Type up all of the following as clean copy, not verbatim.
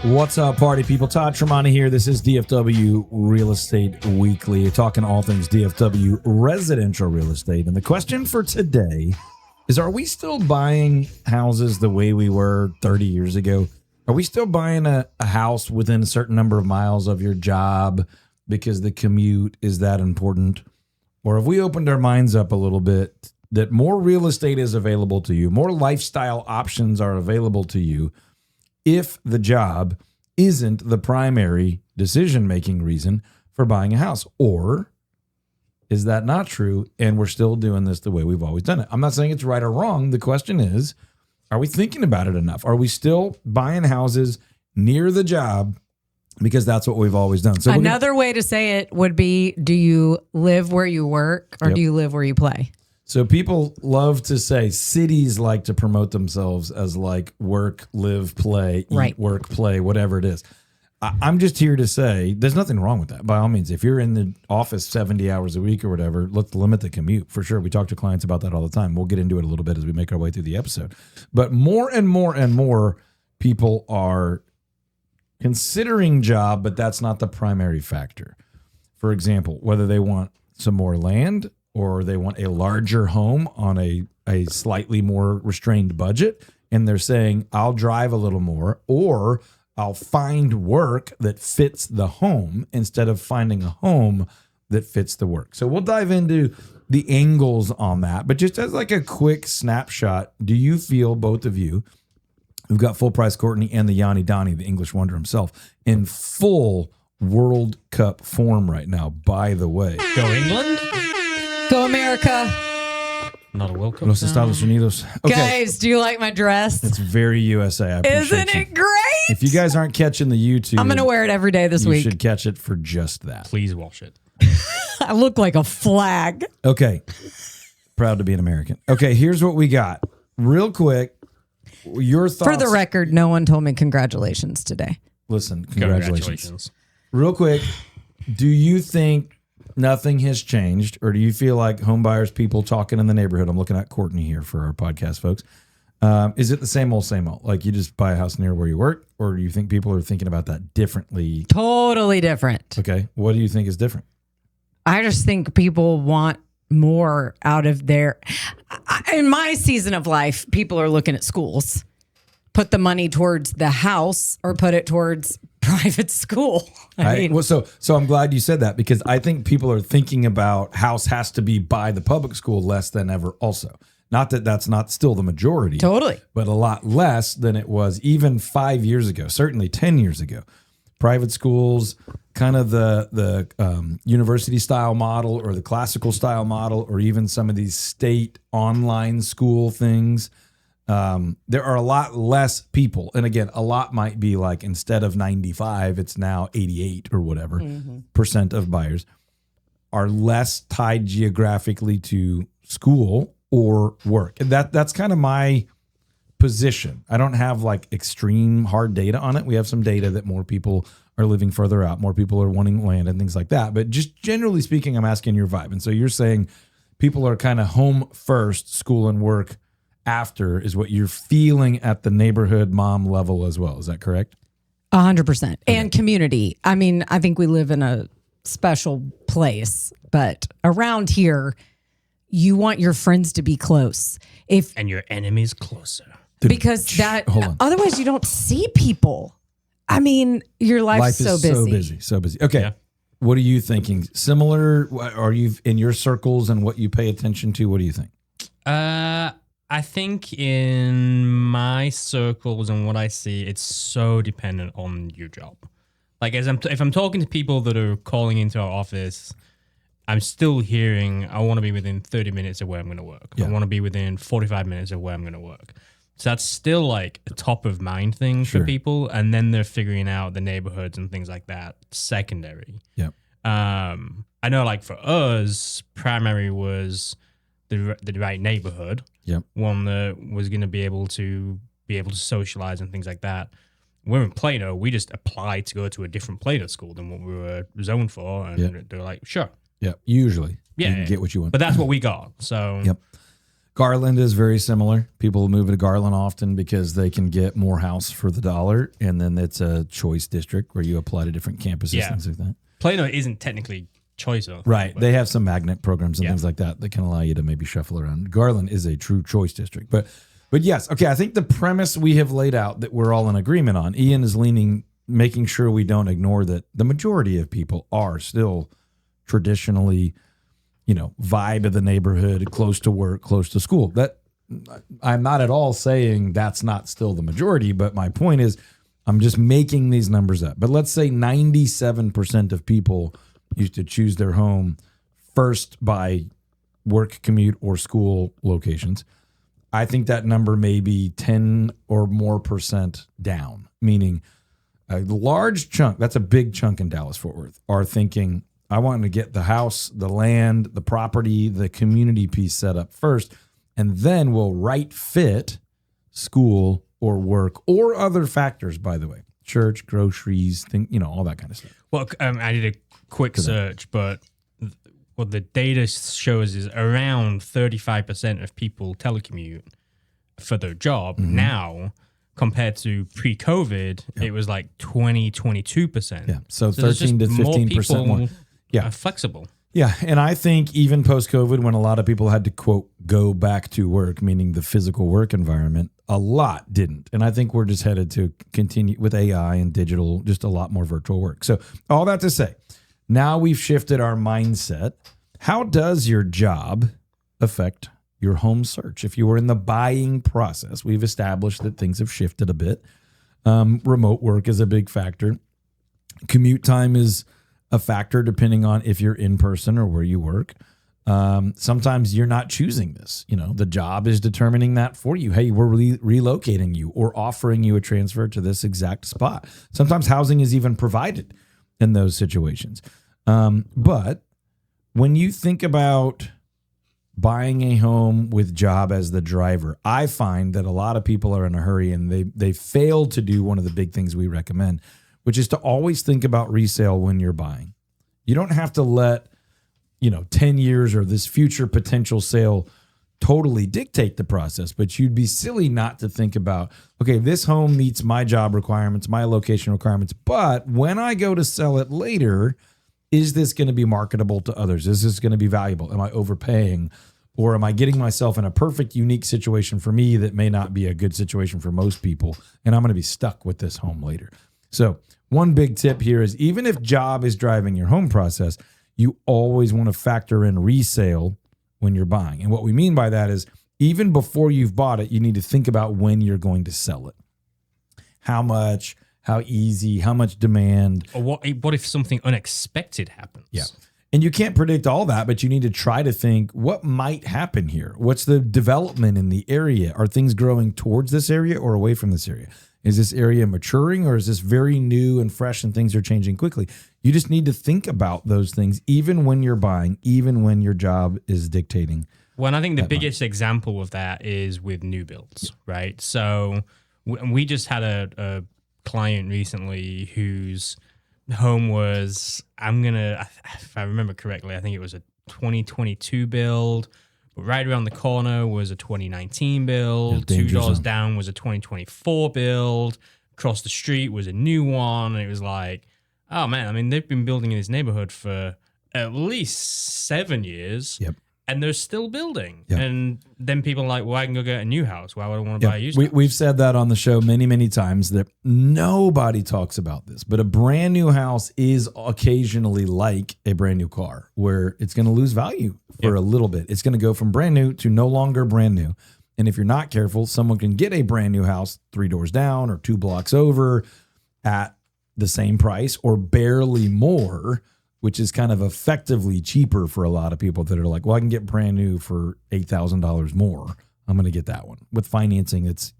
What's up, party people? Todd Tremonti here. This is DFW Real Estate Weekly, talking all things DFW residential real estate. And the question for today is, are we still buying houses the way we were 30 years ago? Are we still buying a house within a certain number of miles of your job because the commute is that important? Or have we opened our minds up a little bit that more real estate is available to you, more lifestyle options are available to you if the job isn't the primary decision-making reason for buying a house? Or is that not true and we're still doing this the way we've always done it? I'm not saying it's right or wrong. The question is, are we thinking about it enough? Are we still buying houses near the job because that's what we've always done? So another way to say it would be, do you live where you work or do you live where you play? So people love to say, cities like to promote themselves as like work, live, play, eat, work, play, whatever it is. I'm just here to say there's nothing wrong with that. By all means, if you're in the office 70 hours a week or whatever, let's limit the commute for sure. We talk to clients about that all the time. We'll get into it a little bit as we make our way through the episode. But more and more and more people are considering job, but that's not the primary factor. For example, whether they want some more land or they want a larger home on a slightly more restrained budget, and they're saying, I'll drive a little more, or I'll find work that fits the home instead of finding a home that fits the work. So we'll dive into the angles on that. But just as like a quick snapshot, do you feel, both of you, we've got Full Price Courtney and the Yanni Donnie, the English wonder himself, in full World Cup form right now, by the way. Go England. Go America. Not a World Cup. Los Estados Unidos. Okay. Guys, do you like my dress? It's very USA. I appreciate Isn't it great? If you guys aren't catching the YouTube, I'm going to wear it every day this week. You should catch it for just that. Please wash it. I look like a flag. Okay. Proud to be an American. Okay, here's what we got. Real quick, your thoughts. For the record, no one told me congratulations today. Listen, congratulations. Real quick, do you think nothing has changed, or do you feel like home buyers, people talking in the neighborhood, I'm looking at Courtney here for our podcast folks, is it the same old, like you just buy a house near where you work, or do you think people are thinking about that differently? Totally different. Okay. What do you think is different? I just think people want more out of their, in my season of life, people are looking at schools. Put the money towards the house or put it towards private school. I mean, so I'm glad you said that, because I think people are thinking about house has to be by the public school less than ever also. Not that that's not still the majority. Totally. But a lot less than it was even 5 years ago, certainly 10 years ago. Private schools, kind of the university style model or the classical style model, or even some of these state online school things. There are a lot less people. And again, a lot might be like, instead of 95, it's now 88 or whatever percent of buyers are less tied geographically to school or work. And that's kind of my position. I don't have like extreme hard data on it. We have some data that more people are living further out, more people are wanting land and things like that. But just generally speaking, I'm asking your vibe. And so you're saying people are kind of home first, school and work after, is what you're feeling at the neighborhood mom level as well. Is that correct? 100%. Okay. And community. I mean, I think we live in a special place, but around here, you want your friends to be close. And your enemies closer. Because otherwise you don't see people. I mean, your life is so busy. Okay. Yeah. What are you thinking? Similar? Are you in your circles and what you pay attention to? What do you think? I think in my circles and what I see, it's so dependent on your job. Like, if I'm talking to people that are calling into our office, I'm still hearing, I want to be within 30 minutes of where I'm going to work. Yeah. I want to be within 45 minutes of where I'm going to work. So that's still like a top of mind thing for people. And then they're figuring out the neighborhoods and things like that secondary. Yeah. I know, like, for us, primary was the right neighborhood. Yep. One that was going to be able to socialize and things like that. We're in Plano. We just applied to go to a different Plano school than what we were zoned for, and they're like, sure. Yeah, usually. You can get what you want. But that's what we got. So. Yep. Garland is very similar. People move to Garland often because they can get more house for the dollar, and then it's a choice district where you apply to different campuses, things like that. Plano isn't technically choice, though. Right. They have some magnet programs and things like that that can allow you to maybe shuffle around. Garland is a true choice district. But yes, okay, I think the premise we have laid out that we're all in agreement on, Ian is making sure we don't ignore that the majority of people are still traditionally, vibe of the neighborhood, close to work, close to school. That I'm not at all saying that's not still the majority, but my point is I'm just making these numbers up. But let's say 97% of people used to choose their home first by work, commute, or school locations. I think that number may be 10 or more % down, meaning a large chunk, that's a big chunk in Dallas-Fort Worth, are thinking, I want to get the house, the land, the property, the community piece set up first, and then we'll right fit school or work or other factors, by the way, church, groceries, all that kind of stuff. Well, I did a quick search, but what the data shows is around 35% of people telecommute for their job now. Compared to pre-COVID, it was like 22%. Yeah, so 13 to 15% more. Yeah, flexible. Yeah, and I think even post-COVID, when a lot of people had to, quote, go back to work, meaning the physical work environment, a lot didn't. And I think we're just headed to continue with AI and digital, just a lot more virtual work. So all that to say, now we've shifted our mindset. How does your job affect your home search? If you were in the buying process, we've established that things have shifted a bit. Remote work is a big factor. Commute time is a factor depending on if you're in person or where you work. Sometimes you're not choosing this. The job is determining that for you. Hey, we're relocating you or offering you a transfer to this exact spot. Sometimes housing is even provided in those situations. But when you think about buying a home with job as the driver, I find that a lot of people are in a hurry and they fail to do one of the big things we recommend, which is to always think about resale when you're buying. You don't have to let, 10 years or this future potential sale totally dictate the process, but you'd be silly not to think about, okay, this home meets my job requirements, my location requirements, but when I go to sell it later, is this going to be marketable to others? Is this going to be valuable? Am I overpaying? Or am I getting myself in a perfect, unique situation for me that may not be a good situation for most people, and I'm going to be stuck with this home later? So one big tip here is even if job is driving your home process, you always want to factor in resale when you're buying. And what we mean by that is even before you've bought it, you need to think about when you're going to sell it. How much, how easy, how much demand. Or what if something unexpected happens? Yeah. And you can't predict all that, but you need to try to think what might happen here. What's the development in the area? Are things growing towards this area or away from this area? Is this area maturing or is this very new and fresh and things are changing quickly? You just need to think about those things even when you're buying, even when your job is dictating. Well, and I think the biggest example of that is with new builds, right? So we just had a client recently whose home was, if I remember correctly, I think it was a 2022 build. But right around the corner was a 2019 build. $2 down was a 2024 build. Across the street was a new one. And it was like, oh man, I mean, they've been building in this neighborhood for at least 7 years. Yep. And they're still building. Yep. And then people are like, well, I can go get a new house. Why would I want to buy a used house? We've said that on the show many, many times that nobody talks about this, but a brand new house is occasionally like a brand new car where it's going to lose value for a little bit. It's going to go from brand new to no longer brand new. And if you're not careful, someone can get a brand new house 3 doors down or 2 blocks over at the same price or barely more, which is kind of effectively cheaper for a lot of people that are like, well, I can get brand new for $8,000 more. I'm going to get that one. With financing, it's,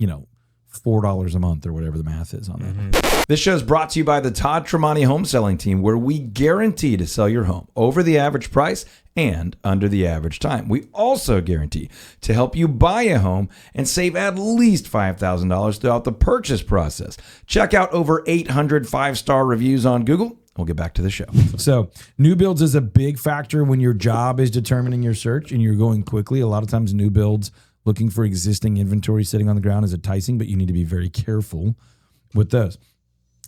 $4 a month or whatever the math is on that. Mm-hmm. This show is brought to you by the Todd Tremonti Home Selling Team, where we guarantee to sell your home over the average price and under the average time. We also guarantee to help you buy a home and save at least $5,000 throughout the purchase process. Check out over 800 5-star reviews on Google. We'll get back to the show. So new builds is a big factor when your job is determining your search and you're going quickly. A lot of times new builds looking for existing inventory sitting on the ground is enticing, but you need to be very careful with those.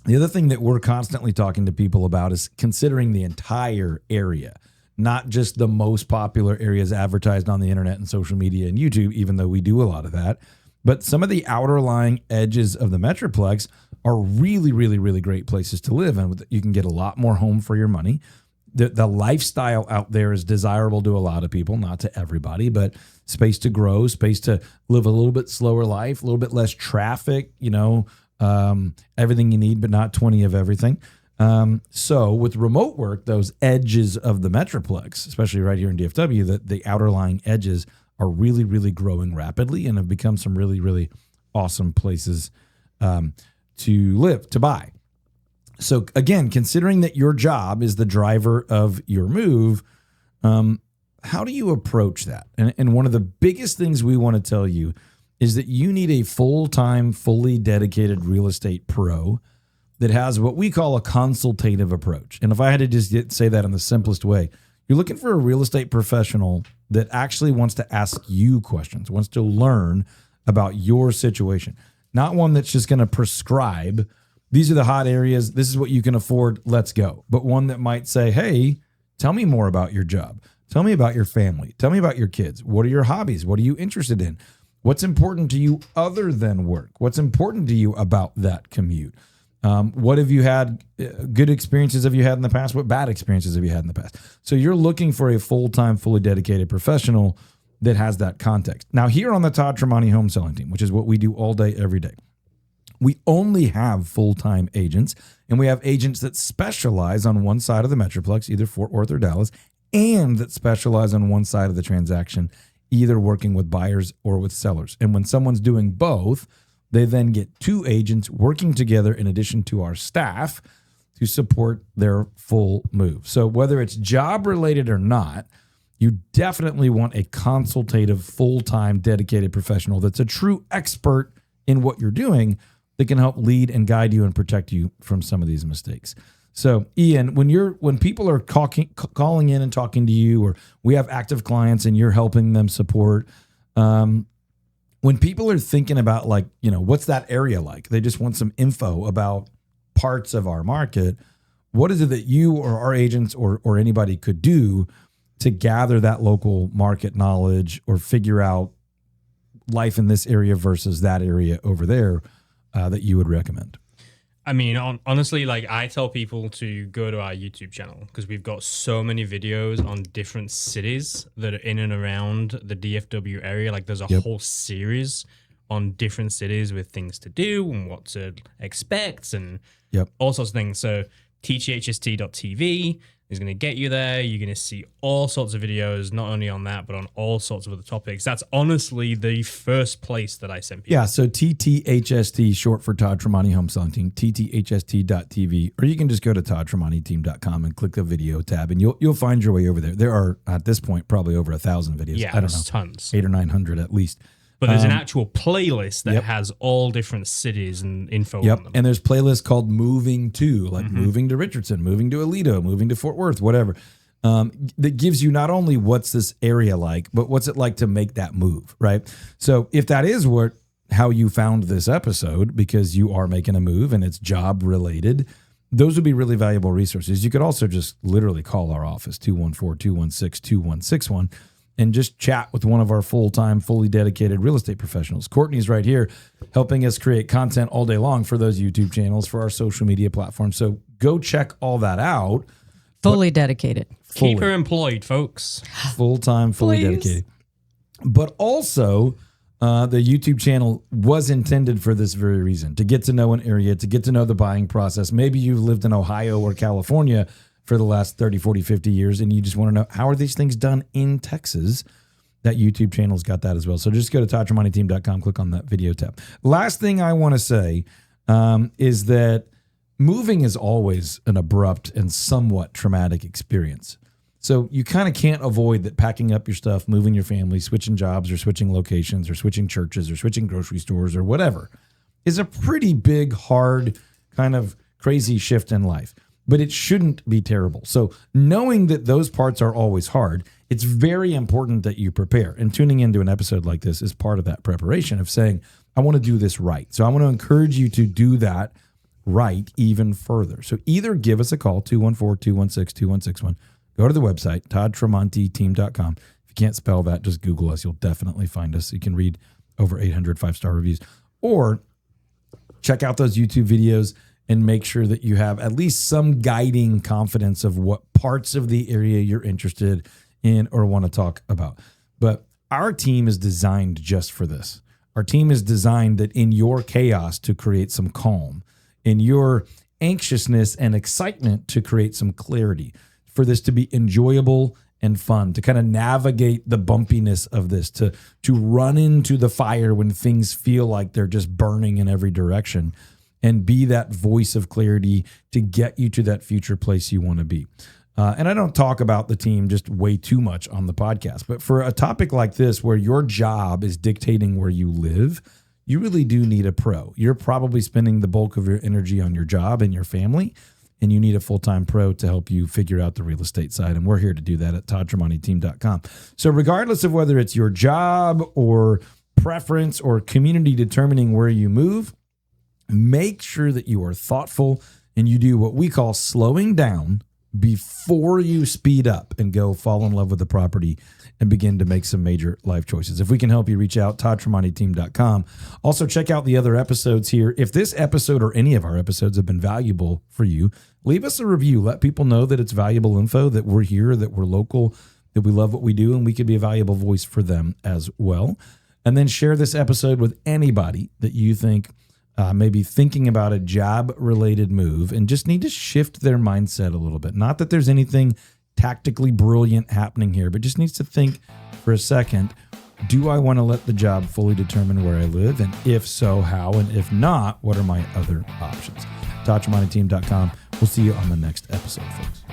The other thing that we're constantly talking to people about is considering the entire area, not just the most popular areas advertised on the internet and social media and YouTube, even though we do a lot of that. But some of the outer lying edges of the Metroplex are really, really, really great places to live. And you can get a lot more home for your money. The lifestyle out there is desirable to a lot of people, not to everybody, but space to grow, space to live a little bit slower life, a little bit less traffic, everything you need, but not 20 of everything. So with remote work, those edges of the Metroplex, especially right here in DFW, the outer lying edges are really, really growing rapidly and have become some really, really awesome places to live, to buy. So again, considering that your job is the driver of your move, how do you approach that? And one of the biggest things we want to tell you is that you need a full-time, fully dedicated real estate pro that has what we call a consultative approach. And if I had to just say that in the simplest way, you're looking for a real estate professional that actually wants to ask you questions, wants to learn about your situation, not one that's just going to prescribe, these are the hot areas, this is what you can afford, let's go. But one that might say, hey, tell me more about your job. Tell me about your family. Tell me about your kids. What are your hobbies? What are you interested in? What's important to you other than work? What's important to you about that commute? What have you had, good experiences have you had in the past? What bad experiences have you had in the past? So you're looking for a full-time, fully dedicated professional that has that context. Now, here on the Todd Tremonti Home Selling Team, which is what we do all day, every day, we only have full-time agents, and we have agents that specialize on one side of the Metroplex, either Fort Worth or Dallas, and that specialize on one side of the transaction, either working with buyers or with sellers. And when someone's doing both, they then get two agents working together in addition to our staff to support their full move. So whether it's job related or not, you definitely want a consultative, full-time, dedicated professional that's a true expert in what you're doing that can help lead and guide you and protect you from some of these mistakes. So Ian, when people are calling in and talking to you, or we have active clients and you're helping them support, when people are thinking about what's that area like? They just want some info about parts of our market. What is it that you or our agents or anybody could do to gather that local market knowledge or figure out life in this area versus that area over there that you would recommend? I mean, honestly, I tell people to go to our YouTube channel because we've got so many videos on different cities that are in and around the DFW area. There's a whole series on different cities with things to do and what to expect and all sorts of things. So tchst.tv is going to get you there. You're going to see all sorts of videos, not only on that, but on all sorts of other topics. That's honestly the first place that I send people. Yeah, so TTHST, short for Todd Tremonti Home Selling Team, TTHST.tv, or you can just go to ToddTremontiTeam.com and click the video tab, and you'll find your way over there. There are, at this point, probably over 1,000 videos. Yeah, I don't know, tons. 800 or 900 at least. But there's an actual playlist that has all different cities and info on them. And there's playlists called Moving To, moving to Richardson, moving to Aledo, moving to Fort Worth, whatever. That gives you not only what's this area like, but what's it like to make that move, right? So if that is how you found this episode, because you are making a move and it's job related, those would be really valuable resources. You could also just literally call our office, 214-216-2161. and just chat with one of our full-time, fully dedicated real estate professionals. Courtney's right here helping us create content all day long for those YouTube channels, for our social media platforms. So go check all that out. Fully dedicated. Keep her employed, folks. Full-time, fully dedicated. But also, the YouTube channel was intended for this very reason, to get to know an area, to get to know the buying process. Maybe you've lived in Ohio or California for the last 30, 40, 50 years, and you just want to know, how are these things done in Texas? That YouTube channel's got that as well. So just go to ToddTremontiTeam.com, click on that video tab. Last thing I want to say is that moving is always an abrupt and somewhat traumatic experience. So you kind of can't avoid that. Packing up your stuff, moving your family, switching jobs or switching locations or switching churches or switching grocery stores or whatever is a pretty big, hard, kind of crazy shift in life. but it shouldn't be terrible. So knowing that those parts are always hard, it's very important that you prepare. And tuning into an episode like this is part of that preparation of saying, I want to do this right. So I want to encourage you to do that right even further. So either give us a call, 214-216-2161. Go to the website, toddtremonteteam.com. If you can't spell that, just Google us. You'll definitely find us. You can read over 800 5-star reviews. Or check out those YouTube videos and make sure that you have at least some guiding confidence of what parts of the area you're interested in or want to talk about. But our team is designed just for this. Our team is designed that in your chaos to create some calm, in your anxiousness and excitement to create some clarity, for this to be enjoyable and fun, to kind of navigate the bumpiness of this, to run into the fire when things feel like they're just burning in every direction, and be that voice of clarity to get you to that future place you want to be. And I don't talk about the team just way too much on the podcast, but for a topic like this, where your job is dictating where you live, you really do need a pro. You're probably spending the bulk of your energy on your job and your family, and you need a full-time pro to help you figure out the real estate side. And we're here to do that at toddtremonteteam.com. So regardless of whether it's your job or preference or community determining where you move, make sure that you are thoughtful and you do what we call slowing down before you speed up and go fall in love with the property and begin to make some major life choices. If we can help you, reach out, toddtremonteteam.com. Also, check out the other episodes here. If this episode or any of our episodes have been valuable for you, leave us a review. Let people know that it's valuable info, that we're here, that we're local, that we love what we do, and we could be a valuable voice for them as well. And then share this episode with anybody that you think maybe thinking about a job-related move and just need to shift their mindset a little bit. Not that there's anything tactically brilliant happening here, but just needs to think for a second, do I want to let the job fully determine where I live? And if so, how? And if not, what are my other options? ToddTremonteTeam.com. We'll see you on the next episode, folks.